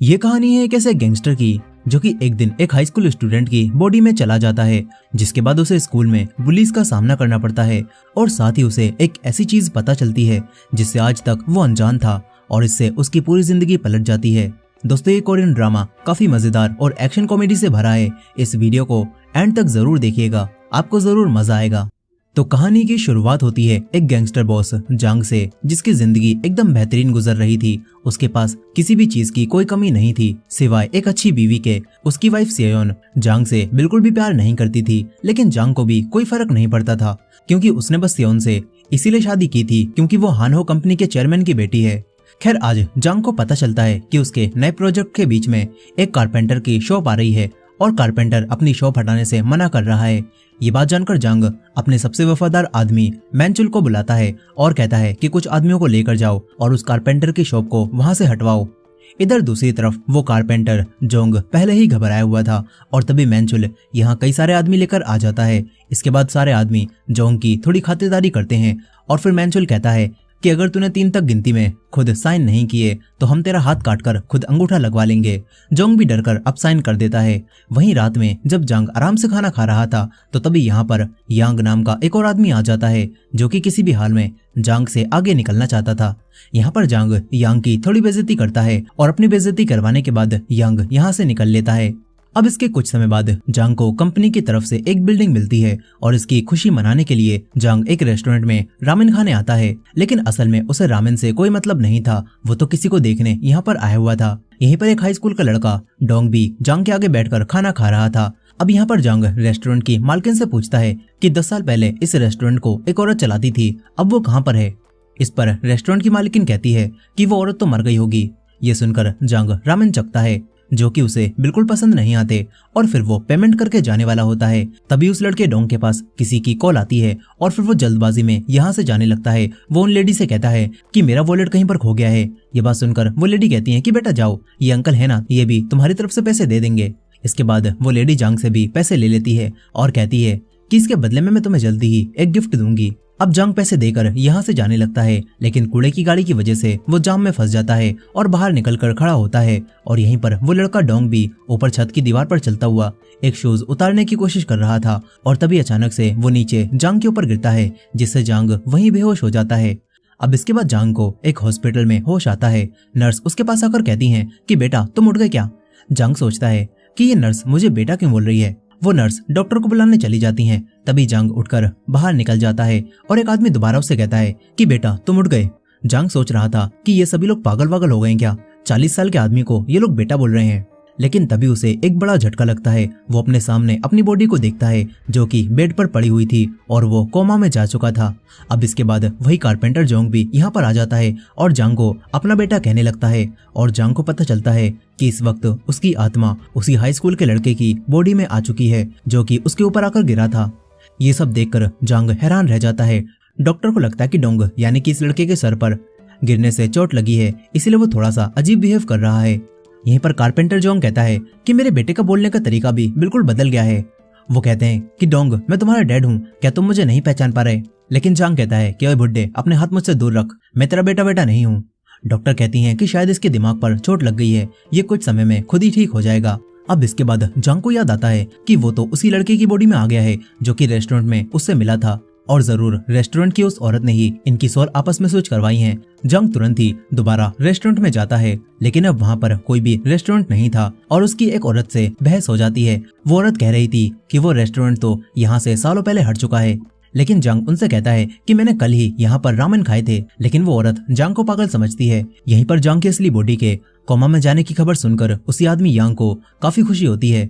ये कहानी है एक ऐसे गैंगस्टर की जो कि एक दिन एक हाई स्कूल स्टूडेंट की बॉडी में चला जाता है, जिसके बाद उसे स्कूल में बुलीज का सामना करना पड़ता है और साथ ही उसे एक ऐसी चीज पता चलती है जिससे आज तक वो अनजान था और इससे उसकी पूरी जिंदगी पलट जाती है। दोस्तों, ये कोरियन ड्रामा काफी मजेदार और एक्शन कॉमेडी से भरा है। इस वीडियो को एंड तक जरूर देखिएगा, आपको जरूर मजा आएगा। तो कहानी की शुरुआत होती है एक गैंगस्टर बॉस जांग से, जिसकी जिंदगी एकदम बेहतरीन गुजर रही थी। उसके पास किसी भी चीज की कोई कमी नहीं थी सिवाय एक अच्छी बीवी के। उसकी वाइफ सेयोन जांग से बिल्कुल भी प्यार नहीं करती थी, लेकिन जांग को भी कोई फर्क नहीं पड़ता था क्योंकि उसने बस सेयोन से इसीलिए शादी की थी क्योंकि वो हानहो कंपनी के चेयरमैन की बेटी है। खैर, आज जांग को पता चलता है कि उसके नए प्रोजेक्ट के बीच में एक कारपेंटर की शॉप आ रही है और कारपेंटर अपनी शॉप हटाने से मना कर रहा है। ये बात जानकर जांग अपने सबसे वफादार आदमी मैनचुल को बुलाता है और कहता है कि कुछ आदमियों को लेकर जाओ और उस कारपेंटर की शॉप को वहां से हटवाओ। इधर दूसरी तरफ वो कारपेंटर जोंग पहले ही घबराया हुआ था और तभी मैनचुल यहाँ कई सारे आदमी लेकर आ जाता है। इसके बाद सारे आदमी जोंग की थोड़ी खातिरदारी करते हैं और फिर मैनचुल कहता है कि अगर तूने 3 तक गिनती में खुद साइन नहीं किए तो हम तेरा हाथ काटकर खुद अंगूठा लगवा लेंगे। जोंग भी डरकर अब साइन कर देता है। वहीं रात में जब जांग आराम से खाना खा रहा था तो तभी यहाँ पर यांग नाम का एक और आदमी आ जाता है जो कि किसी भी हाल में जांग से आगे निकलना चाहता था। यहाँ पर जांग यांग की थोड़ी बेइज्जती करता है और अपनी बेइज्जती करवाने के बाद यांग यहाँ से निकल लेता है। अब इसके कुछ समय बाद जांग को कंपनी की तरफ से एक बिल्डिंग मिलती है और इसकी खुशी मनाने के लिए जांग एक रेस्टोरेंट में रामेन खाने आता है, लेकिन असल में उसे रामेन से कोई मतलब नहीं था। वो तो किसी को देखने यहाँ पर आया हुआ था। यहीं पर एक हाई स्कूल का लड़का डोंग भी जांग के आगे बैठकर खाना खा रहा था। अब यहाँ पर जांग रेस्टोरेंट की मालकिन से पूछता है कि 10 साल पहले इस रेस्टोरेंट को एक औरत चलाती थी, अब वो कहाँ पर है। इस पर रेस्टोरेंट की मालकिन कहती है कि वो औरत तो मर गई होगी। ये सुनकर जांग रामेन चखता है जो कि उसे बिल्कुल पसंद नहीं आते और फिर वो पेमेंट करके जाने वाला होता है। तभी उस लड़के डोंग के पास किसी की कॉल आती है और फिर वो जल्दबाजी में यहाँ से जाने लगता है। वो उन लेडी से कहता है कि मेरा वॉलेट कहीं पर खो गया है। ये बात सुनकर वो लेडी कहती है कि बेटा जाओ, ये अंकल है ना, ये भी तुम्हारी तरफ से पैसे दे देंगे। इसके बाद वो लेडी जांग से भी पैसे ले लेती है और कहती है कि इसके बदले में मैं तुम्हें जल्दी ही एक गिफ्ट दूंगी। अब जांग पैसे देकर यहाँ से जाने लगता है, लेकिन कूड़े की गाड़ी की वजह से वो जाम में फंस जाता है और बाहर निकलकर खड़ा होता है। और यहीं पर वो लड़का डोंग भी ऊपर छत की दीवार पर चलता हुआ एक शूज उतारने की कोशिश कर रहा था और तभी अचानक से वो नीचे जांग के ऊपर गिरता है, जिससे जांग वहीं बेहोश हो जाता है। अब इसके बाद जांग को एक हॉस्पिटल में होश आता है। नर्स उसके पास आकर कहती है कि बेटा तुम उठ गए क्या। जांग सोचता है कि ये नर्स मुझे बेटा क्यों बोल रही है। वो नर्स डॉक्टर को बुलाने चली जाती हैं। तभी जांग उठकर बाहर निकल जाता है और एक आदमी दोबारा उससे कहता है कि बेटा तुम उठ गए। जांग सोच रहा था कि ये सभी लोग पागल वागल हो गए क्या, 40 साल के आदमी को ये लोग बेटा बोल रहे हैं। लेकिन तभी उसे एक बड़ा झटका लगता है। वो अपने सामने अपनी बॉडी को देखता है जो कि बेड पर पड़ी हुई थी और वो कोमा में जा चुका था। अब इसके बाद वही कारपेंटर जोंग भी यहाँ पर आ जाता है और जांग को अपना बेटा कहने लगता है और जांग को पता चलता है कि इस वक्त उसकी आत्मा उसी हाई स्कूल के लड़के की बॉडी में आ चुकी है जो कि उसके ऊपर आकर गिरा था। ये सब देखकर जांग हैरान रह जाता है। डॉक्टर को लगता है कि डोंग यानी कि इस लड़के के सर पर गिरने से चोट लगी है, इसीलिए वो थोड़ा सा अजीब बिहेव कर रहा है। यहीं पर कारपेंटर जोंग कहता है कि मेरे बेटे का बोलने का तरीका भी बिल्कुल बदल गया है। वो कहते हैं कि डोंग मैं तुम्हारा डैड हूँ, क्या तुम मुझे नहीं पहचान पा रहे। लेकिन जांग कहता है कि ओए बुड्ढे, अपने हाथ मुझसे दूर रख, मैं तेरा बेटा नहीं हूँ। डॉक्टर कहती हैं कि शायद इसके दिमाग पर चोट लग गई है, ये कुछ समय में खुद ही ठीक हो जाएगा। अब इसके बाद जांग को याद आता है कि वो तो उसी लड़के की बॉडी में आ गया है जो कि रेस्टोरेंट में उससे मिला था और जरूर रेस्टोरेंट की उस औरत ने ही इनकी सोल आपस में स्विच करवाई है। जांग तुरंत ही दोबारा रेस्टोरेंट में जाता है, लेकिन अब वहाँ पर कोई भी रेस्टोरेंट नहीं था और उसकी एक औरत से बहस हो जाती है। वो औरत कह रही थी कि वो रेस्टोरेंट तो यहाँ से सालों पहले हट चुका है, लेकिन जांग उनसे कहता है कि मैंने कल ही यहाँ पर रामेन खाए थे। लेकिन वो औरत जांग को पागल समझती है। यहीं पर जांग की असली बॉडी के कोमा में जाने की खबर सुनकर उसी आदमी यांग को काफी खुशी होती है।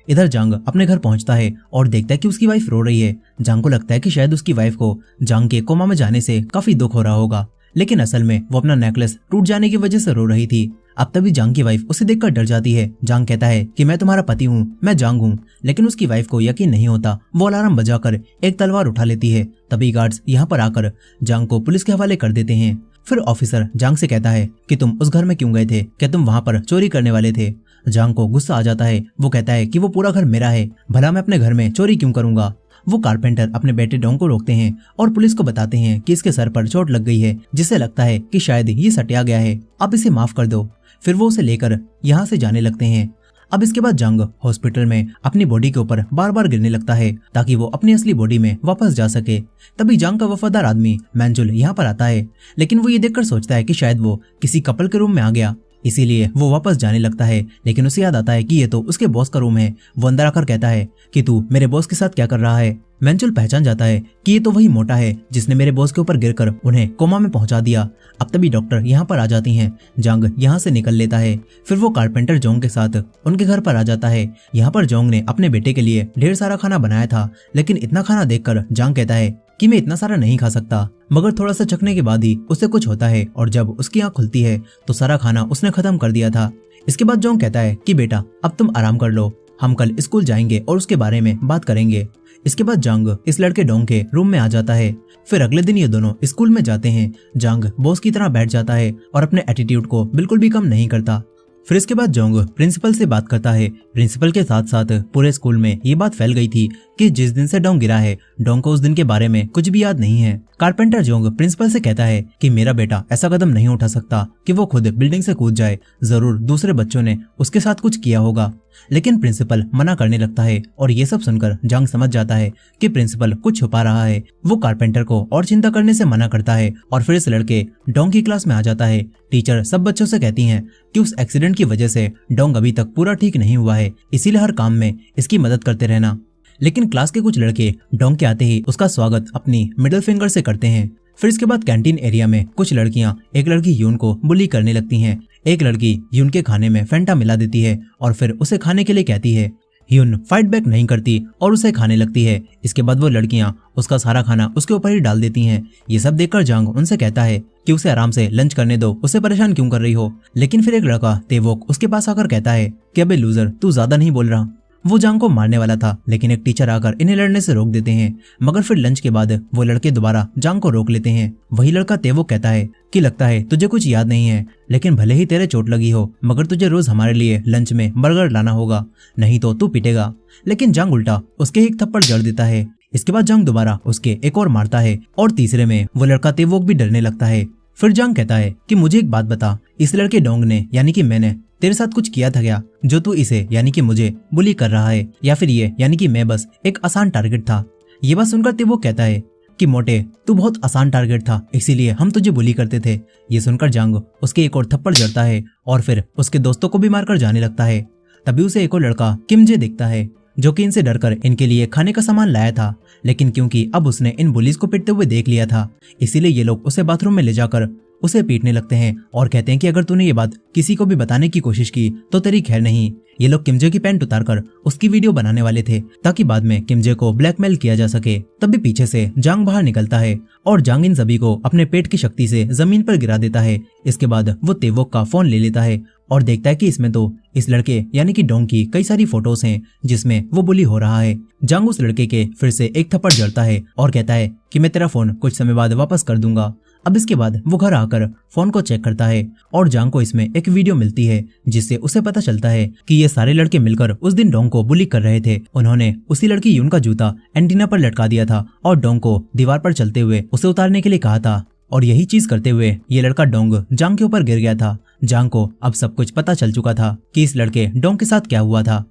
इधर जांग अपने घर पहुंचता है और देखता है कि उसकी वाइफ रो रही है। जांग को लगता है कि शायद उसकी वाइफ को जांग के कोमा में जाने से काफी दुख हो रहा होगा, लेकिन असल में वो अपना नेकलेस टूट जाने की वजह से रो रही थी। अब तभी जांग की वाइफ उसे देखकर डर जाती है। जांग कहता है कि मैं तुम्हारा पति हूँ, मैं जांग हूँ, लेकिन उसकी वाइफ को यकीन नहीं होता। वो अलार्म बजाकर एक तलवार उठा लेती है। तभी गार्ड्स यहाँ पर आकर जांग को पुलिस के हवाले कर देते हैं। फिर ऑफिसर जांग से कहता है कि तुम उस घर में क्यों गए थे, क्या तुम वहाँ पर चोरी करने वाले थे। जांग को गुस्सा आ जाता है। वो कहता है कि वो पूरा घर मेरा है, भला मैं अपने घर में चोरी क्यों करूंगा। वो कारपेंटर अपने बेटे डोंग को रोकते हैं और पुलिस को बताते हैं कि इसके सर पर चोट लग गई है, जिससे लगता है कि शायद ये सटिया गया है, आप इसे माफ कर दो। फिर वो उसे लेकर यहाँ से जाने लगते हैं। अब इसके बाद जंग हॉस्पिटल में अपनी बॉडी के ऊपर बार बार गिरने लगता है ताकि वो अपनी असली बॉडी में वापस जा सके। तभी जंग का वफादार आदमी मैंजुल यहाँ पर आता है, लेकिन वो ये देखकर सोचता है कि शायद वो किसी कपल के रूम में आ गया, इसीलिए वो वापस जाने लगता है। लेकिन उसे याद आता है कि ये तो उसके बॉस का रूम है। वो अंदर आकर कहता है कि तू मेरे बॉस के साथ क्या कर रहा है। मैंजुल पहचान जाता है कि ये तो वही मोटा है जिसने मेरे बॉस के ऊपर गिरकर उन्हें कोमा में पहुंचा दिया। अब तभी डॉक्टर यहाँ पर आ जाती हैं। जंग यहाँ से निकल लेता है। फिर वो कारपेंटर जोंग के साथ उनके घर पर आ जाता है। यहाँ पर जोंग ने अपने बेटे के लिए ढेर सारा खाना बनाया था, लेकिन इतना खाना देखकर जंग कहता है कि मैं इतना सारा नहीं खा सकता। मगर थोड़ा सा चखने के बाद ही उसे कुछ होता है और जब उसकी आंख खुलती है तो सारा खाना उसने खत्म कर दिया था। इसके बाद जोंग कहता है कि बेटा अब तुम आराम कर लो, हम कल स्कूल जाएंगे और उसके बारे में बात करेंगे। इसके बाद जंग इस लड़के डोंग के रूम में आ जाता है। फिर अगले दिन ये दोनों स्कूल में जाते हैं। जंग बॉस की तरह बैठ जाता है और अपने एटीट्यूड को बिल्कुल भी कम नहीं करता। फिर इसके बाद जोंग प्रिंसिपल से बात करता है। प्रिंसिपल के साथ साथ पूरे स्कूल में ये बात फैल गई थी कि जिस दिन से डोंग गिरा है, डोंग को उस दिन के बारे में कुछ भी याद नहीं है। कारपेंटर जोंग प्रिंसिपल से कहता है कि मेरा बेटा ऐसा कदम नहीं उठा सकता कि वो खुद बिल्डिंग से कूद जाए, जरूर दूसरे बच्चों ने उसके साथ कुछ किया होगा। लेकिन प्रिंसिपल मना करने लगता है और ये सब सुनकर जंग समझ जाता है कि प्रिंसिपल कुछ छुपा रहा है। वो कारपेंटर को और चिंता करने से मना करता है और फिर इस लड़के डोंग की क्लास में आ जाता है। टीचर सब बच्चों से कहती हैं कि उस एक्सीडेंट की वजह से डोंग अभी तक पूरा ठीक नहीं हुआ है, इसीलिए हर काम में इसकी मदद करते रहना। लेकिन क्लास के कुछ लड़के डोंग के आते ही उसका स्वागत अपनी मिडिल फिंगर से करते हैं। फिर इसके बाद कैंटीन एरिया में कुछ लड़कियां एक लड़की यून को बुली करने लगती हैं। एक लड़की यून के खाने में फैंटा मिला देती है और फिर उसे खाने के लिए कहती है। यून फाइट बैक नहीं करती और उसे खाने लगती है। इसके बाद वो लड़कियां उसका सारा खाना उसके ऊपर ही डाल देती हैं। ये सब देखकर जंग उनसे कहता है कि उसे आराम से लंच करने दो, उसे परेशान क्यों कर रही हो। लेकिन फिर एक लड़का तेवोक उसके पास आकर कहता है कि अबे लूजर, तू ज्यादा नहीं बोल रहा। वो जंग को मारने वाला था, लेकिन एक टीचर आकर इन्हें लड़ने से रोक देते हैं। मगर फिर लंच के बाद वो लड़के दोबारा जंग को रोक लेते हैं। वही लड़का तेवोक कहता है कि लगता है तुझे कुछ याद नहीं है, लेकिन भले ही तेरे चोट लगी हो, मगर तुझे रोज हमारे लिए लंच में बर्गर लाना होगा, नहीं तो तू पिटेगा। लेकिन जंग उल्टा उसके एक थप्पड़ जड़ देता है। इसके बाद जंग दोबारा उसके एक और मारता है और तीसरे में वो लड़का तेवोक भी डरने लगता है। फिर जंग कहता है कि मुझे एक बात बता, इस लड़के डोंग ने यानी कि मैंने तेरे साथ कुछ किया था क्या, जो तू इसे यानी कि मुझे बुली कर रहा है, या फिर ये यानी कि मैं बस एक आसान टारगेट था। ये बात सुनकर तेवोक कहता है कि मोटे, तू बहुत आसान टारगेट था, इसीलिए हम तुझे बुली करते थे। ये सुनकर जंग उसके एक और थप्पड़ जड़ता है और फिर उसके दोस्तों को भी मारकर जाने लगता है। तभी उसे एक और लड़का किमजे दिखता है जो कि इनसे डरकर इनके लिए खाने का सामान लाया था। लेकिन क्योंकि अब उसने इन बुलीज को पीटते हुए देख लिया था, इसीलिए ये लोग उसे बाथरूम में ले जाकर उसे पीटने लगते हैं और कहते हैं कि अगर तूने ये बात किसी को भी बताने की कोशिश की तो तेरी खैर नहीं। ये लोग किमजे की पैंट उतारकर उसकी वीडियो बनाने वाले थे ताकि बाद में किमजे को ब्लैकमेल किया जा सके। तभी पीछे से जांग बाहर निकलता है और जांग इन सभी को अपने पेट की शक्ति से जमीन पर गिरा देता है। इसके बाद वो तेवोक का फोन ले लेता है और देखता है कि इसमें तो इस लड़के यानी कि डोंग की कई सारी फोटोज हैं जिसमें वो बुली हो रहा है। जांग उस लड़के के फिर से एक थप्पड़ जड़ता है और कहता है कि मैं तेरा फोन कुछ समय बाद वापस कर दूंगा। अब इसके बाद वो घर आकर फोन को चेक करता है और जांग को इसमें एक वीडियो मिलती है जिससे उसे पता चलता है कि ये सारे लड़के मिलकर उस दिन डोंग को बुली कर रहे थे। उन्होंने उसी लड़की यून का जूता एंटीना पर लटका दिया था और डोंग को दीवार पर चलते हुए उसे उतारने के लिए कहा था, और यही चीज करते हुए ये लड़का डोंग जांग के ऊपर गिर गया था। जांग को अब सब कुछ पता चल चुका था कि इस लड़के डोंग के साथ क्या हुआ था।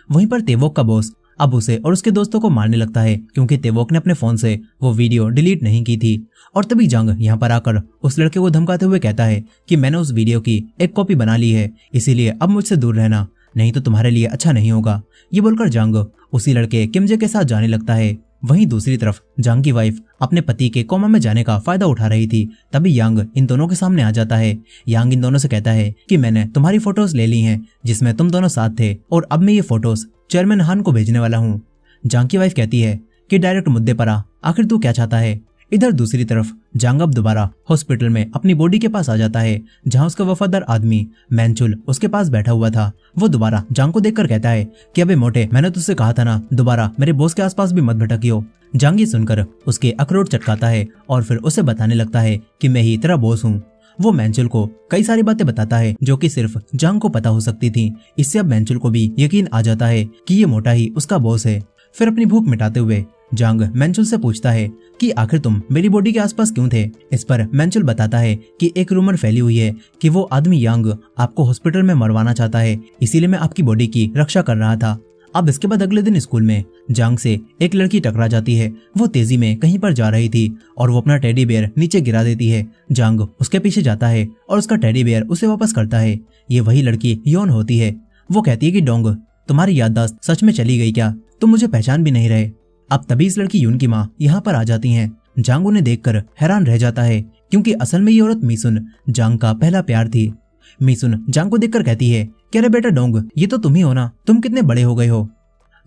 वहीं पर तेवोक का बॉस अब उसे और उसके दोस्तों को मारने लगता है क्योंकि तेवोक ने अपने फोन से वो वीडियो डिलीट नहीं की थी। और तभी जांग यहाँ पर आकर उस लड़के को धमकाते हुए कहता है कि मैंने उस वीडियो की एक कॉपी बना ली है, इसीलिए अब मुझसे दूर रहना, नहीं तो तुम्हारे लिए अच्छा नहीं होगा। ये बोलकर जांग उसी लड़के किमजे के साथ जाने लगता है। वहीं दूसरी तरफ जांग की वाइफ अपने पति के कोमा में जाने का फायदा उठा रही थी। तभी यांग इन दोनों के सामने आ जाता है। यांग इन दोनों से कहता है कि मैंने तुम्हारी फोटोज ले ली हैं जिसमें तुम दोनों साथ थे, और अब मैं ये फोटोज चेयरमैन हान को भेजने वाला हूँ। जांग की वाइफ कहती है कि डायरेक्ट मुद्दे पर आ, आखिर तू क्या चाहता है। इधर दूसरी तरफ जांग अब दोबारा हॉस्पिटल में अपनी बॉडी के पास आ जाता है जहां उसका वफादार आदमी मैंचुल उसके पास बैठा हुआ था। वो दोबारा जांग को देखकर कहता है कि अबे मोटे, मैंने तुझसे कहा था ना, दोबारा मेरे बॉस के आसपास भी मत भटकियो। जांग ये सुनकर उसके अखरोट चटकाता है और फिर उसे बताने लगता है कि मैं ही तेरा बॉस हूँ। वो मैंचुल को कई सारी बातें बताता है जो कि सिर्फ जांग को पता हो सकती थी। इससे अब मैंचुल को भी यकीन आ जाता है कि ये मोटा ही उसका बॉस है। फिर अपनी भूख मिटाते हुए जांग मेंचुल से पूछता है कि आखिर तुम मेरी बॉडी के आसपास क्यों थे। इस पर मेंचुल बताता है कि एक रूमर फैली हुई है कि वो आदमी यांग आपको हॉस्पिटल में मरवाना चाहता है, इसीलिए मैं आपकी बॉडी की रक्षा कर रहा था। अब इसके बाद अगले दिन स्कूल में जांग से एक लड़की टकरा जाती है। वो तेजी में कहीं पर जा रही थी और वो अपना टेडी बेयर नीचे गिरा देती है। जांग उसके पीछे जाता है और उसका टेडी बेयर उसे वापस करता है। ये वही लड़की योन होती है। वो कहती है कि डोंग, तुम्हारी याददाश्त सच में चली गई क्या? तुम मुझे पहचान भी नहीं रहे। अब तभी इस लड़की यून की माँ यहाँ पर आ जाती हैं। जांग उन्हें देखकर हैरान रह जाता है क्योंकि असल में ये औरत मीसुन जांग का पहला प्यार थी। मीसुन जांग को देखकर कहती है कि अरे बेटा डोंग, ये तो तुम ही हो ना, तुम कितने बड़े हो गए हो।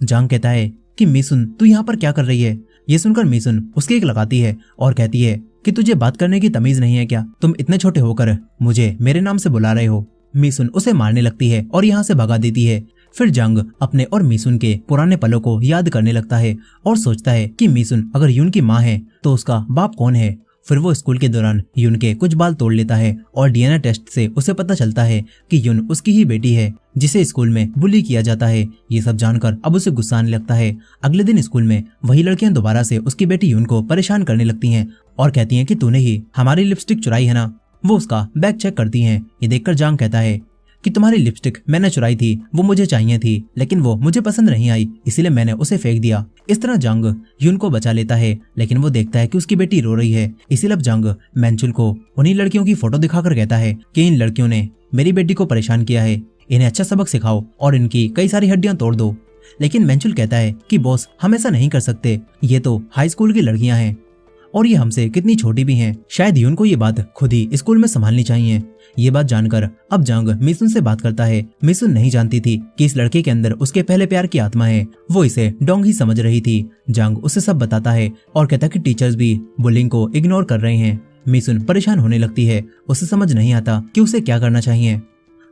जांग कहता है कि मीसुन तू यहाँ पर क्या कर रही है। ये सुनकर मीसुन उसकी एक लगाती है और कहती है कि तुझे बात करने की तमीज नहीं है क्या? तुम इतने छोटे होकर मुझे मेरे नाम से बुला रहे हो। मीसुन उसे मारने लगती है और यहाँ से भगा देती है। फिर जांग अपने और मीसुन के पुराने पलों को याद करने लगता है और सोचता है कि मीसुन अगर यून की माँ है तो उसका बाप कौन है। फिर वो स्कूल के दौरान यून के कुछ बाल तोड़ लेता है और डीएनए टेस्ट से उसे पता चलता है कि यून उसकी ही बेटी है जिसे स्कूल में बुली किया जाता है। ये सब जानकर अब उसे गुस्सा आने लगता है। अगले दिन स्कूल में वही लड़कियां दोबारा से उसकी बेटी यून को परेशान करने लगती हैं और कहती हैं कि तूने ही हमारी लिपस्टिक चुराई है ना। वो उसका बैग चेक करती हैं। ये देखकर जांग कहता है कि तुम्हारी लिपस्टिक मैंने चुराई थी, वो मुझे चाहिए थी, लेकिन वो मुझे पसंद नहीं आई, इसीलिए मैंने उसे फेंक दिया। इस तरह जांग यून को बचा लेता है, लेकिन वो देखता है कि उसकी बेटी रो रही है। इसीलिए अब जांग मेंचुल को उन्हीं लड़कियों की फोटो दिखाकर कहता है कि इन लड़कियों ने मेरी बेटी को परेशान किया है, इन्हें अच्छा सबक सिखाओ और इनकी कई सारी हड्डियां तोड़ दो। लेकिन मेंचुल कहता है कि बॉस, हम ऐसा नहीं कर सकते, ये तो हाई स्कूल की लड़कियां हैं और ये हमसे कितनी छोटी भी हैं। शायद यून को ये बात खुद ही स्कूल में संभालनी चाहिए। ये बात जानकर अब जांग मिसुन से बात करता है। मिसुन नहीं जानती थी कि इस लड़के के अंदर उसके पहले प्यार की आत्मा है। वो इसे डोंग ही समझ रही थी। जांग उसे सब बताता है और कहता है कि टीचर्स भी बुलिंग को इग्नोर कर रहे हैं। मिसुन परेशान होने लगती है। उसे समझ नहीं आता कि उसे क्या करना चाहिए।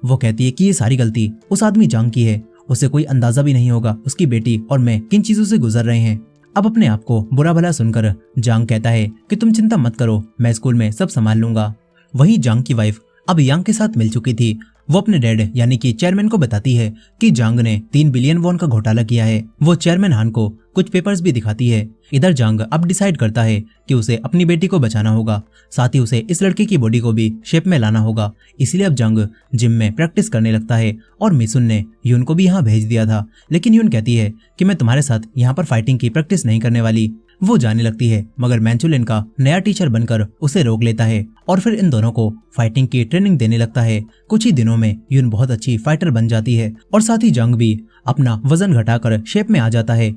वो कहती है कि ये सारी गलती उस आदमी जांग की है। उसे कोई अंदाजा भी नहीं होगा उसकी बेटी और मैं किन चीजों से गुजर रहे हैं। अब अपने आप को बुरा भला सुनकर जांग कहता है कि तुम चिंता मत करो, मैं स्कूल में सब संभाल लूंगा। वहीं जांग की वाइफ अब यांग के साथ मिल चुकी थी। वो अपने डैड यानी कि चेयरमैन को बताती है कि जांग ने 3 बिलियन वॉन का घोटाला किया है। वो चेयरमैन हान को कुछ पेपर्स भी दिखाती है। इधर जांग अब डिसाइड करता है कि उसे अपनी बेटी को बचाना होगा, साथ ही उसे इस लड़के की बॉडी को भी शेप में लाना होगा। इसलिए अब जांग जिम में प्रैक्टिस करने लगता है और मिसुन ने यून को भी यहाँ भेज दिया था, लेकिन यून कहती है कि मैं तुम्हारे साथ यहाँ पर फाइटिंग की प्रैक्टिस नहीं करने वाली। वो जाने लगती है, मगर मेंचुल इनका नया टीचर बनकर उसे रोक लेता है और फिर इन दोनों को फाइटिंग की ट्रेनिंग देने लगता है। कुछ ही दिनों में यून बहुत अच्छी फाइटर बन जाती है और साथ ही जांग भी अपना वजन घटाकर शेप में आ जाता है।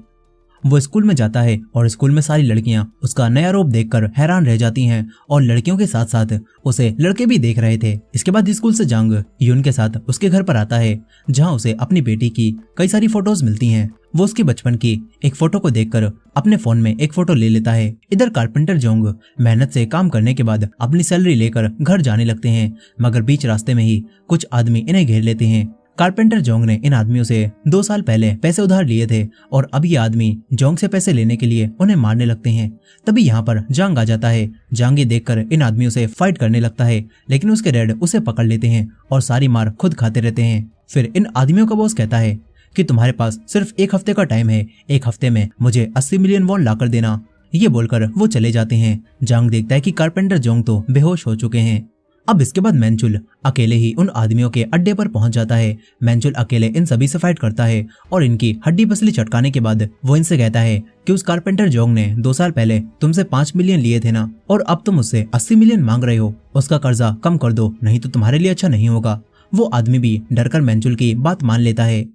वो स्कूल में जाता है और स्कूल में सारी लड़कियां उसका नया रूप देखकर हैरान रह जाती हैं और लड़कियों के साथ साथ उसे लड़के भी देख रहे थे। इसके बाद स्कूल से जांग यून के साथ उसके घर पर आता है, जहां उसे अपनी बेटी की कई सारी फोटोज मिलती हैं। वो उसके बचपन की एक फोटो को देखकर अपने फोन में एक फोटो ले लेता है। इधर कारपेंटर जोंग मेहनत से काम करने के बाद अपनी सैलरी लेकर घर जाने लगते हैं, मगर बीच रास्ते में ही कुछ आदमी इन्हें घेर लेते हैं। कारपेंटर जोंग ने इन आदमियों से 2 साल पहले पैसे उधार लिए थे और अब ये आदमी जोंग से पैसे लेने के लिए उन्हें मारने लगते हैं। तभी यहाँ पर जांग आ जाता है। जांग ये देखकर इन आदमियों से फाइट करने लगता है, लेकिन उसके डैड उसे पकड़ लेते हैं और सारी मार खुद खाते रहते हैं। फिर इन आदमियों का बॉस कहता है कि तुम्हारे पास सिर्फ 1 हफ्ते का टाइम है, 1 हफ्ते में मुझे 80 मिलियन वॉन लाकर देना। ये बोलकर वो चले जाते हैं। जांग देखता है कि कारपेंटर जोंग तो बेहोश हो चुके हैं। अब इसके बाद मेंचुल अकेले ही उन आदमियों के अड्डे पर पहुंच जाता है। मेंचुल अकेले इन सभी से फाइट करता है और इनकी हड्डी पसली चटकाने के बाद वो इनसे कहता है कि उस कारपेंटर जोंग ने 2 साल पहले तुमसे 5 मिलियन लिए थे ना, और अब तुम उससे 80 मिलियन मांग रहे हो। उसका कर्जा कम कर दो, नहीं तो तुम्हारे लिए अच्छा नहीं होगा। वो आदमी भी डरकर मेंचुल की बात मान लेता है।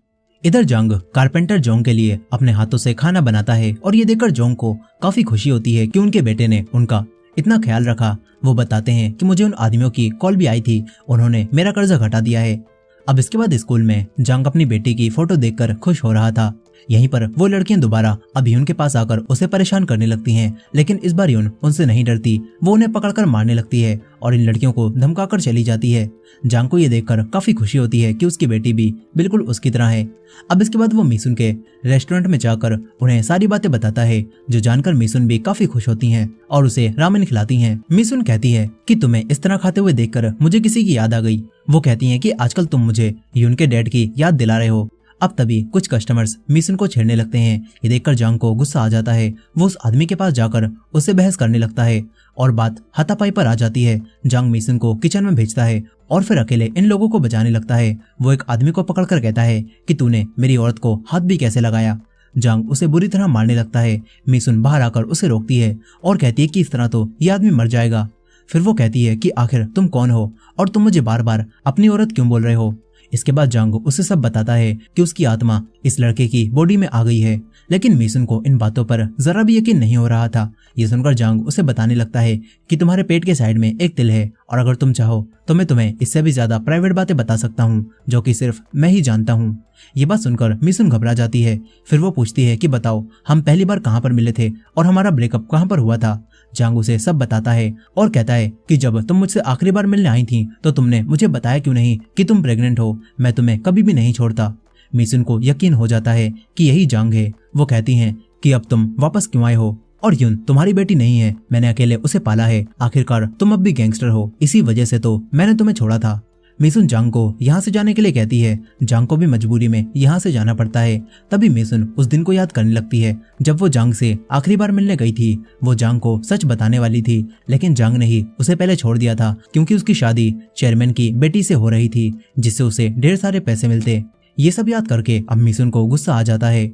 इधर जांग कारपेंटर जोंग के लिए अपने हाथों से खाना बनाता है और ये देखकर जोंग को काफी खुशी होती है कि उनके बेटे ने उनका इतना ख्याल रखा। वो बताते हैं कि मुझे उन आदमियों की कॉल भी आई थी, उन्होंने मेरा कर्जा घटा दिया है। अब इसके बाद स्कूल में जांग अपनी बेटी की फोटो देखकर खुश हो रहा था। यहीं पर वो लड़कियां दोबारा अब यून के पास आकर उसे परेशान करने लगती हैं, लेकिन इस बार यून उनसे नहीं डरती। वो उन्हें पकड़कर मारने लगती है और इन लड़कियों को धमकाकर चली जाती है। जांग को ये देखकर काफी खुशी होती है कि उसकी बेटी भी बिल्कुल उसकी तरह है। अब इसके बाद वो मिसुन के रेस्टोरेंट में जाकर उन्हें सारी बातें बताता है, जो जानकर मिसुन भी काफी खुश होती हैं और उसे रामेन खिलाती हैं। मिसुन कहती है कि तुम्हें इस तरह खाते हुए देखकर मुझे किसी की याद आ गई। वो कहती है कि आजकल तुम मुझे यून के डैड की याद दिला रहे हो। अब तभी कुछ कस्टमर्स मिशन को छेड़ने लगते हैं। ये देखकर जांग को गुस्सा आ जाता है। वो उस आदमी के पास जाकर उससे बहस करने लगता है और बात हाथापाई पर आ जाती है। जांग मिशन को किचन में भेजता है और फिर अकेले इन लोगों को बचाने लगता है। वो एक आदमी को पकड़कर कहता है कि तूने मेरी औरत को हाथ भी कैसे लगाया। जांग उसे बुरी तरह मारने लगता है। मिशन बाहर आकर उसे रोकती है और कहती है कि इस तरह तो ये आदमी मर जाएगा। फिर वो कहती है कि आखिर तुम कौन हो और तुम मुझे बार बार अपनी औरत क्यों बोल रहे हो। इसके बाद जांग उसे सब बताता है कि उसकी आत्मा इस लड़के की बॉडी में आ गई है, लेकिन मिशन को इन बातों पर जरा भी यकीन नहीं हो रहा था। ये सुनकर जांग उसे बताने लगता है कि तुम्हारे पेट के साइड में एक तिल है और अगर तुम चाहो तो मैं तुम्हें इससे भी ज्यादा प्राइवेट बातें बता सकता हूँ जो कि सिर्फ मैं ही जानता हूँ। ये बात सुनकर मिशन घबरा जाती है। फिर वो पूछती है कि बताओ हम पहली बार कहाँ पर मिले थे और हमारा ब्रेकअप कहाँ पर हुआ था। जांग उसे सब बताता है और कहता है कि जब तुम मुझसे आखिरी बार मिलने आई थी तो तुमने मुझे बताया क्यों नहीं कि तुम प्रेग्नेंट हो। मैं तुम्हें कभी भी नहीं छोड़ता। मिशन को यकीन हो जाता है कि यही जांग है। वो कहती हैं कि अब तुम वापस क्यों आए हो और यून तुम्हारी बेटी नहीं है, मैंने अकेले उसे पाला है। आखिरकार तुम अब भी गैंगस्टर हो, इसी वजह से तो मैंने तुम्हें छोड़ा था। मिशन जांग को यहाँ से जाने के लिए कहती है। जांग को भी मजबूरी में यहाँ से जाना पड़ता है। तभी मिशन उस दिन को याद करने लगती है जब वो जांग से आखिरी बार मिलने गई थी। वो जांग को सच बताने वाली थी, लेकिन जांग ने ही उसे पहले छोड़ दिया था क्योंकि उसकी शादी चेयरमैन की बेटी से हो रही थी, जिससे उसे ढेर सारे पैसे मिलते। ये सब याद करके अब मिशन को गुस्सा आ जाता है।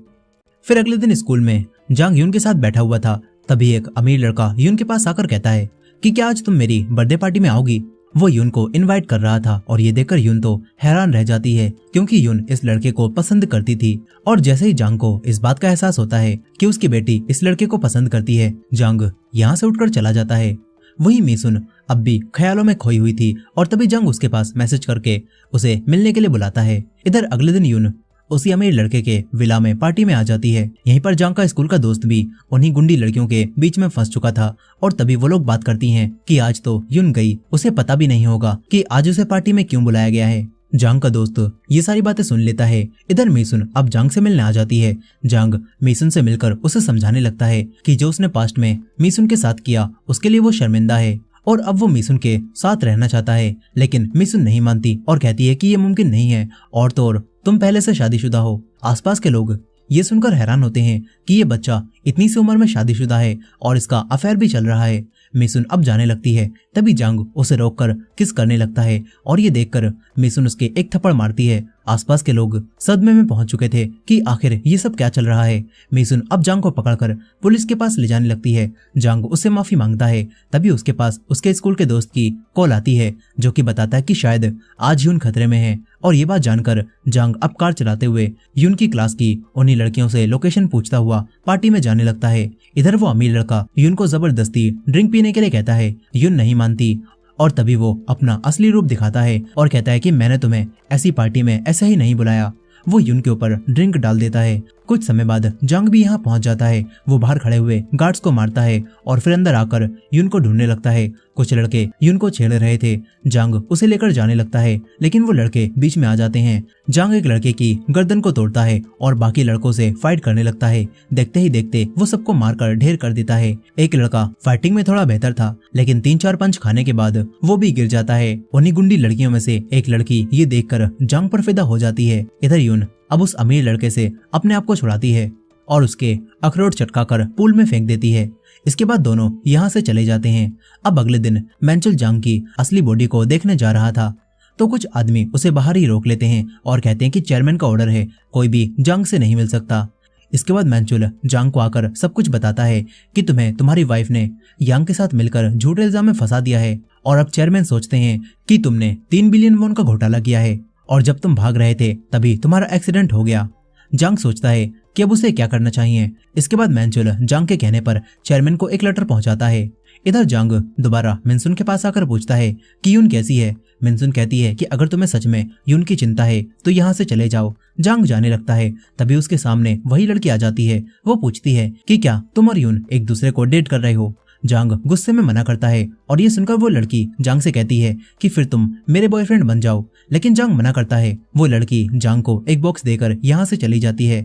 फिर अगले दिन स्कूल में जांग यून के साथ बैठा हुआ था। तभी एक अमीर लड़का यून के पास आकर कहता है कि क्या आज तुम मेरी बर्थडे पार्टी में आओगी। वो यून को इनवाइट कर रहा था और ये देखकर यून तो हैरान रह जाती है क्योंकि यून इस लड़के को पसंद करती थी। और जैसे ही जांग को इस बात का एहसास होता है कि उसकी बेटी इस लड़के को पसंद करती है, जांग यहाँ से उठकर चला जाता है। वही मिशन अब भी ख्यालों में खोई हुई थी और तभी जांग उसके पास मैसेज करके उसे मिलने के लिए बुलाता है। इधर अगले दिन यून उसी अमीर लड़के के विला में पार्टी में आ जाती है। यहीं पर जांग का स्कूल का दोस्त भी उन्हीं गुंडी लड़कियों के बीच में फंस चुका था और तभी वो लोग बात करती हैं कि आज तो यून गई, उसे पता भी नहीं होगा कि आज उसे पार्टी में क्यों बुलाया गया है। जांग का दोस्त ये सारी बातें सुन लेता है। इधर मिशन अब जांग से मिलने आ जाती है। जांग मिशन से मिलकर उसे समझाने लगता है कि जो उसने पास्ट में मिशन के साथ किया उसके लिए वो शर्मिंदा है और अब वो मिशन के साथ रहना चाहता है, लेकिन मिशन नहीं मानती और कहती है कि ये मुमकिन नहीं है और तो और तुम पहले से शादीशुदा हो। आसपास के लोग ये सुनकर हैरान होते हैं कि ये बच्चा इतनी सी उम्र में शादीशुदा है और इसका अफेयर भी चल रहा है। मिशन अब जाने लगती है। तभी जांग उसे रोककर किस करने लगता है और ये देखकर मिशन उसके एक थप्पड़ मारती है। आसपास के लोग सदमे में पहुंच चुके थे कि आखिर ये सब क्या चल रहा है। मिशन अब जांग को पकड़कर पुलिस के पास ले जाने लगती है। जांग उससे माफी मांगता है। तभी उसके पास उसके स्कूल के दोस्त की कॉल आती है जो कि बताता है कि शायद आज यून खतरे में है। और ये बात जानकर जांग अब कार चलाते हुए यून की क्लास की उन्हीं लड़कियों से लोकेशन पूछता हुआ पार्टी में जाने लगता है। इधर वो अमीर लड़का यून को जबरदस्ती ड्रिंक पीने के लिए कहता है। यून नहीं मानती और तभी वो अपना असली रूप दिखाता है और कहता है कि मैंने तुम्हें ऐसी पार्टी में ऐसे ही नहीं बुलाया। वो यून के ऊपर ड्रिंक डाल देता है। कुछ समय बाद जांग भी यहाँ पहुंच जाता है। वो बाहर खड़े हुए गार्ड्स को मारता है और फिर अंदर आकर यून को ढूंढने लगता है। कुछ लड़के यून को छेड़ रहे थे। जांग उसे लेकर जाने लगता है, लेकिन वो लड़के बीच में आ जाते हैं। जांग एक लड़के की गर्दन को तोड़ता है और बाकी लड़कों से फाइट करने लगता है। देखते ही देखते वो सबको मारकर ढेर कर देता है। एक लड़का फाइटिंग में थोड़ा बेहतर था, लेकिन 3-4 पंच खाने के बाद वो भी गिर जाता है। उन्हीं गुंडी लड़कियों में से एक लड़की ये देखकर जांग पर फिदा हो जाती है। इधर यून अब उस अमीर लड़के से अपने आप को छुड़ाती है और उसके अखरोट चटकाकर पूल में फेंक देती है। इसके बाद दोनों यहाँ से चले जाते हैं। अब अगले दिन मैंचल जांग की असली बॉडी को देखने जा रहा था तो कुछ आदमी उसे बाहर ही रोक लेते हैं और कहते हैं कि चेयरमैन का ऑर्डर है, कोई भी जांग से नहीं मिल सकता। इसके बाद मैंचुल जांग को आकर सब कुछ बताता है कि तुम्हें तुम्हारी वाइफ ने यांग के साथ मिलकर झूठे इल्जाम में फंसा दिया है और अब चेयरमैन सोचते हैं कि तुमने 3 बिलियन वॉन का घोटाला किया है और जब तुम भाग रहे थे तभी तुम्हारा एक्सीडेंट हो गया। जांग सोचता है कि अब उसे क्या करना चाहिए। इसके बाद मैंचुल जांग के कहने पर चेयरमैन को एक लेटर पहुंचाता है। इधर जांग दोबारा मिनसुन के पास आकर पूछता है कि यून कैसी है। मिनसुन कहती है कि अगर तुम्हें सच में यून की चिंता है तो यहाँ से चले जाओ। जांग जाने लगता है। तभी उसके सामने वही लड़की आ जाती है। वो पूछती है कि क्या तुम और यून एक दूसरे को डेट कर रहे हो। जांग गुस्से में मना करता है और ये सुनकर वो लड़की जांग से कहती है कि फिर तुम मेरे बॉयफ्रेंड बन जाओ, लेकिन जांग मना करता है। वो लड़की जांग को एक बॉक्स देकर यहाँ से चली जाती है।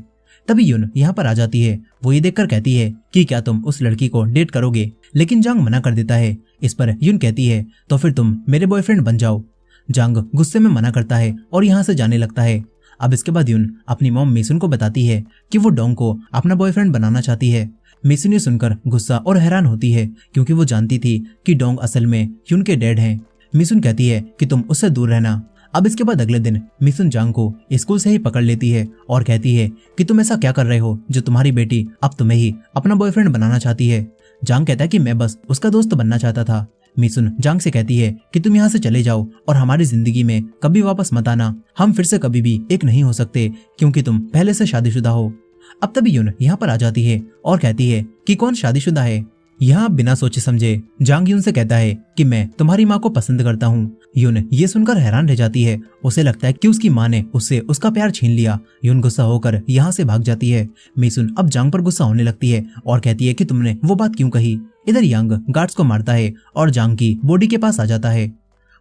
तभी यून यहाँ पर आ जाती है। वो ये देखकर कहती है कि क्या तुम उस लड़की को डेट करोगे, लेकिन जांग मना कर देता है। इस पर यून कहती है तो फिर तुम मेरे बॉयफ्रेंड बन जाओ। जांग गुस्से में मना करता है और यहाँ से जाने लगता है। अब इसके बाद यून अपनी मॉम मिसुन को बताती है कि वो डोंग को अपना बॉयफ्रेंड बनाना चाहती है। मिसुन ये सुनकर गुस्सा और हैरान होती है क्योंकि वो जानती थी कि डोंग असल में यून के डैड हैं। मिसुन कहती है कि तुम उससे दूर रहना। अब इसके बाद अगले दिन मिसुन जांग को स्कूल से ही पकड़ लेती है और कहती है कि तुम ऐसा क्या कर रहे हो जो तुम्हारी बेटी अब तुम्हें ही अपना बॉयफ्रेंड बनाना चाहती है। जांग कहता है कि मैं बस उसका दोस्त बनना चाहता था। मिसुन जांग से कहती है कि तुम यहाँ से चले जाओ और हमारी जिंदगी में कभी वापस मत आना। हम फिर से कभी भी एक नहीं हो सकते क्योंकि तुम पहले से शादीशुदा हो। अब तभी यून यहाँ पर आ जाती है और कहती है कि कौन शादीशुदा है। यहाँ बिना सोचे समझे जांग यून से कहता है कि मैं तुम्हारी माँ को पसंद करता हूँ। यून ये सुनकर हैरान रह जाती है। उसे लगता है कि उसकी माँ ने उससे उसका प्यार छीन लिया। यून गुस्सा होकर यहाँ से भाग जाती है। मिसुन अब जांग पर गुस्सा होने लगती है और कहती है कि तुमने वो बात क्यों कही। इधर यांग गार्ड्स को मारता है और जांग की बॉडी के पास आ जाता है।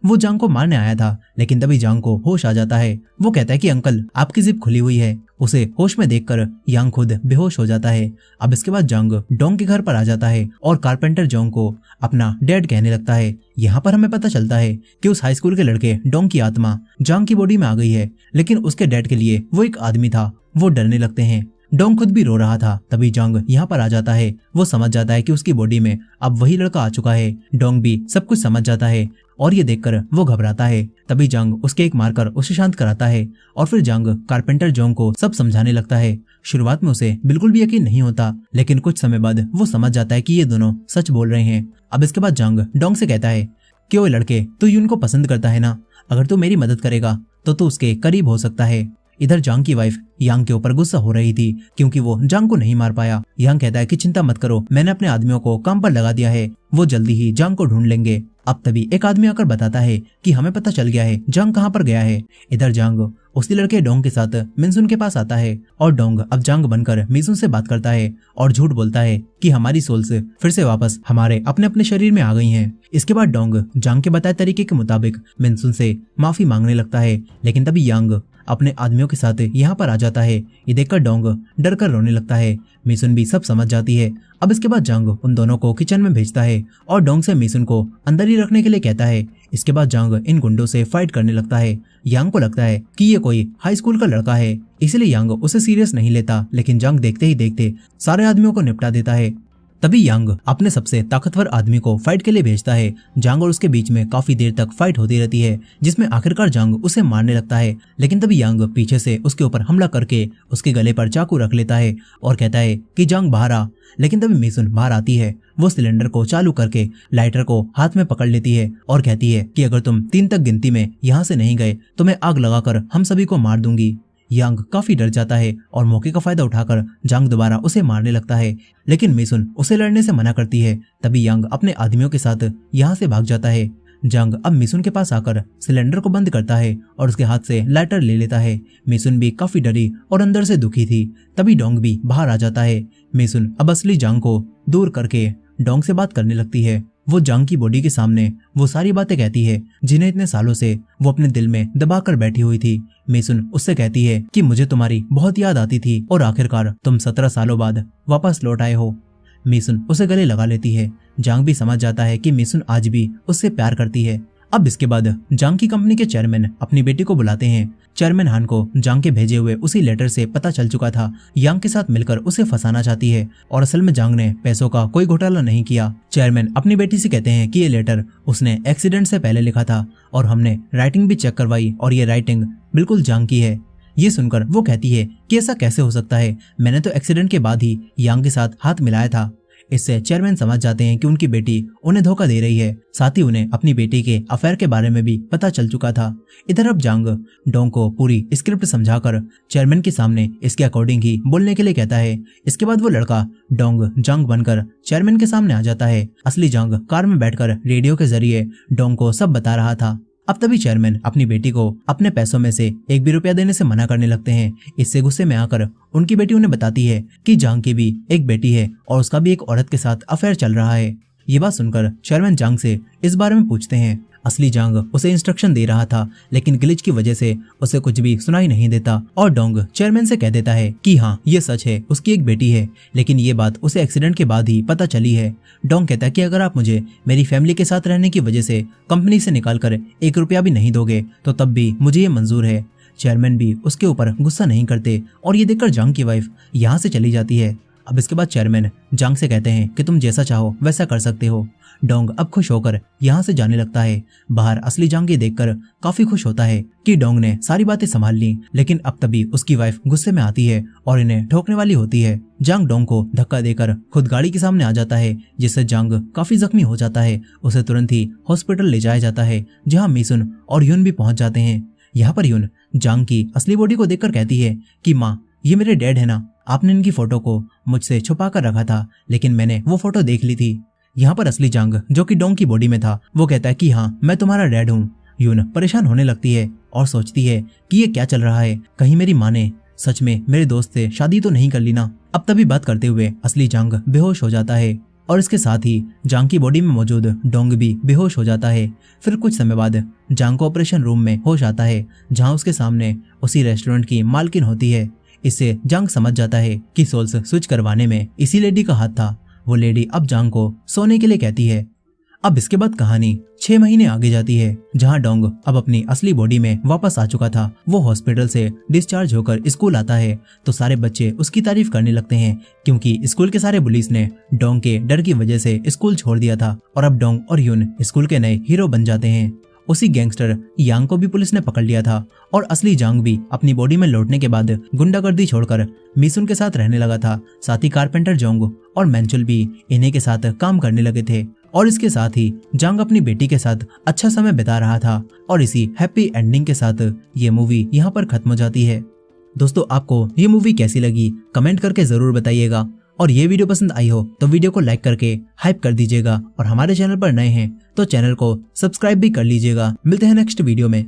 वो जांग को मारने आया था लेकिन तभी जांग को होश आ जाता है। वो कहता है कि अंकल आपकी जिप खुली हुई है। उसे होश में देखकर यांग खुद बेहोश हो जाता है। अब इसके बाद जांग डोंग के घर पर आ जाता है और कारपेंटर जोंग को अपना डैड कहने लगता है। यहाँ पर हमें पता चलता है कि उस हाई स्कूल के लड़के डोंग की आत्मा जांग की बॉडी में आ गई है, लेकिन उसके डैड के लिए वो एक आदमी था। वो डरने लगते हैं। डोंग खुद भी रो रहा था। तभी जांग यहाँ पर आ जाता है। वो समझ जाता है कि उसकी बॉडी में अब वही लड़का आ चुका है। डोंग भी सब कुछ समझ जाता है और ये देखकर वो घबराता है। तभी जांग उसके एक मारकर उसे शांत कराता है और फिर जांग कारपेंटर जोंग को सब समझाने लगता है। शुरुआत में उसे बिल्कुल भी यकीन नहीं होता, लेकिन कुछ समय बाद वो समझ जाता है कि ये दोनों सच बोल रहे हैं। अब इसके बाद जांग डोंग से कहता है कि ओए लड़के, तू यून को पसंद करता है ना? अगर तू मेरी मदद करेगा तो तू उसके करीब हो सकता है। इधर जांग की वाइफ यांग के ऊपर गुस्सा हो रही थी क्योंकि वो जांग को नहीं मार पाया। यांग कहता है कि चिंता मत करो, मैंने अपने आदमियों को काम पर लगा दिया है, वो जल्दी ही जांग को ढूंढ लेंगे। अब तभी एक आदमी आकर बताता है कि हमें पता चल गया है जांग कहाँ पर गया है। इधर जांग उसी लड़के डोंग के साथ मिनसुन के पास आता है और डोंग अब जांग बनकर मिनसुन से बात करता है और झूठ बोलता है कि हमारी सोल्स फिर से वापस हमारे अपने अपने शरीर में आ गई हैं। इसके बाद डोंग जांग के बताए तरीके के मुताबिक मिनसुन से माफी मांगने लगता है, लेकिन तभी यांग अपने आदमियों के साथ यहाँ पर आ जाता है। ये देखकर डोंग डर कर रोने लगता है। मिसुन भी सब समझ जाती है। अब इसके बाद जांग उन दोनों को किचन में भेजता है और डोंग से मिसुन को अंदर ही रखने के लिए कहता है। इसके बाद जांग इन गुंडों से फाइट करने लगता है। यांग को लगता है कि ये कोई हाई स्कूल का लड़का है, इसलिए यांग उसे सीरियस नहीं लेता, लेकिन जांग देखते ही देखते सारे आदमियों को निपटा देता है। तभी यांग अपने सबसे ताकतवर आदमी को फाइट के लिए भेजता है। जांग और उसके बीच में काफी देर तक फाइट होती रहती है, जिसमें आखिरकार जांग उसे मारने लगता है, लेकिन तभी यांग पीछे से उसके ऊपर हमला करके उसके गले पर चाकू रख लेता है और कहता है कि जांग बाहर आ। लेकिन तभी मिसुन बाहर आती है। वो सिलेंडर को चालू करके लाइटर को हाथ में पकड़ लेती है और कहती है कि अगर तुम 3 तक गिनती में यहाँ से नहीं गए तो मैं आग लगाकर हम सभी को मार दूंगी। यांग काफी डर जाता है और मौके का फायदा उठाकर जांग दोबारा उसे मारने लगता है, लेकिन मिसुन उसे लड़ने से मना करती है। तभी यांग अपने आदमियों के साथ यहाँ से भाग जाता है। जांग अब मिसुन के पास आकर सिलेंडर को बंद करता है और उसके हाथ से लाइटर ले लेता है। मिसुन भी काफी डरी और अंदर से दुखी थी। तभी डोंग भी बाहर आ जाता है। मिसुन अब असली जांग को दूर करके डोंग से बात करने लगती है। वो जांग की बॉडी के सामने वो सारी बातें कहती है जिन्हें इतने सालों से वो अपने दिल में दबा कर बैठी हुई थी। मिसुन उससे कहती है कि मुझे तुम्हारी बहुत याद आती थी और आखिरकार तुम 17 सालों बाद वापस लौट आए हो। मिसुन उसे गले लगा लेती है। जांग भी समझ जाता है कि मिसुन आज भी उससे प्यार करती है। अब इसके बाद जांग की कंपनी के चेयरमैन अपनी बेटी को बुलाते हैं। चेयरमैन हान को जांग के भेजे हुए उसी लेटर से पता चल चुका था यांग के साथ मिलकर उसे फंसाना चाहती है और असल में जांग ने पैसों का कोई घोटाला नहीं किया। चेयरमैन अपनी बेटी से कहते हैं कि ये लेटर उसने एक्सीडेंट से पहले लिखा था और हमने राइटिंग भी चेक करवाई और ये राइटिंग बिल्कुल जांग की है। ये सुनकर वो कहती है कि ऐसा कैसे हो सकता है, मैंने तो एक्सीडेंट के बाद ही यांग के साथ हाथ मिलाया था। इससे चेयरमैन समझ जाते हैं कि उनकी बेटी उन्हें धोखा दे रही है। साथ ही उन्हें अपनी बेटी के अफेयर के बारे में भी पता चल चुका था। इधर अब जांग डोंग को पूरी स्क्रिप्ट समझाकर चेयरमैन के सामने इसके अकॉर्डिंग ही बोलने के लिए कहता है। इसके बाद वो लड़का डोंग जांग बनकर चेयरमैन के सामने आ जाता है। असली जांग कार में बैठकर रेडियो के जरिए डोंग को सब बता रहा था। अब तभी चेयरमैन अपनी बेटी को अपने पैसों में से 1 भी रुपया देने से मना करने लगते हैं। इससे गुस्से में आकर उनकी बेटी उन्हें बताती है कि जांग की भी एक बेटी है और उसका भी एक औरत के साथ अफेयर चल रहा है। ये बात सुनकर चेयरमैन जांग से इस बारे में पूछते हैं। असली जांग उसे इंस्ट्रक्शन दे रहा था, लेकिन ग्लिच की वजह से उसे कुछ भी सुनाई नहीं देता और डोंग चेयरमैन से कह देता है कि हाँ ये सच है, उसकी एक बेटी है, लेकिन ये बात उसे एक्सीडेंट के बाद ही पता चली है। डोंग कहता है कि अगर आप मुझे मेरी फैमिली के साथ रहने की वजह से कंपनी से निकाल कर 1 रुपया भी नहीं दोगे तो तब भी मुझे ये मंजूर है। चेयरमैन भी उसके ऊपर गुस्सा नहीं करते और ये देखकर जांग की वाइफ यहाँ से चली जाती है। अब इसके बाद चेयरमैन जांग से कहते हैं कि तुम जैसा चाहो वैसा कर सकते हो। डोंग अब खुश होकर यहाँ से जाने लगता है। बाहर असली जांग ये देखकर काफी खुश होता है कि डोंग ने सारी बातें संभाल ली, लेकिन अब तभी उसकी वाइफ गुस्से में आती है और इन्हें ठोकने वाली होती है। जांग डोंग को धक्का देकर खुद गाड़ी के सामने आ जाता है, जिससे जांग काफी जख्मी हो जाता है। उसे तुरंत ही हॉस्पिटल ले जाया जाता है, जहाँ मिसुन और यून भी पहुंच जाते हैं। यहाँ पर यून जांग की असली बॉडी को देखकर कहती है कि माँ, ये मेरे डैड है ना, आपने इनकी फोटो को मुझसे छुपा कर रखा था, लेकिन मैंने वो फोटो देख ली थी। यहाँ पर असली जांग जो कि डोंग की बॉडी में था वो कहता है कि हाँ, मैं तुम्हारा डैड हूँ। यून परेशान होने लगती है और सोचती है कि ये क्या चल रहा है, कहीं मेरी माँ ने सच में मेरे दोस्त से शादी तो नहीं कर ली ना। अब तभी बात करते हुए असली जांग बेहोश हो जाता है और इसके साथ ही जांग की बॉडी में मौजूद डोंग भी बेहोश हो जाता है। फिर कुछ समय बाद जांग को ऑपरेशन रूम में होश आता है, जहाँ उसके सामने उसी रेस्टोरेंट की मालकिन होती है। इससे जांग समझ जाता है कि सोल्स स्विच करवाने में इसी लेडी का हाथ था। वो लेडी अब जांग को सोने के लिए कहती है। अब इसके बाद कहानी 6 महीने आगे जाती है, जहां डोंग अब अपनी असली बॉडी में वापस आ चुका था। वो हॉस्पिटल से डिस्चार्ज होकर स्कूल आता है तो सारे बच्चे उसकी तारीफ करने लगते हैं, क्योंकि स्कूल के सारे बुलीज ने डोंग के डर की वजह से स्कूल छोड़ दिया था और अब डोंग और यून स्कूल के नए हीरो बन जाते हैं। उसी गैंगस्टर यांग को भी पुलिस ने पकड़ लिया था और असली जांग भी अपनी बॉडी में लौटने के बाद गुंडागर्दी छोड़कर मिसुन के साथ रहने लगा था। साथ ही कारपेंटर जोंग और मैंचुल भी इन्हीं के साथ काम करने लगे थे और इसके साथ ही जांग अपनी बेटी के साथ अच्छा समय बिता रहा था। और इसी हैप्पी एंडिंग के साथ ये मूवी यहाँ पर खत्म हो जाती है। दोस्तों, आपको ये मूवी कैसी लगी कमेंट करके जरूर बताइएगा, और ये वीडियो पसंद आई हो तो वीडियो को लाइक करके हाइप कर दीजिएगा, और हमारे चैनल पर नए हैं तो चैनल को सब्सक्राइब भी कर लीजिएगा। मिलते हैं नेक्स्ट वीडियो में।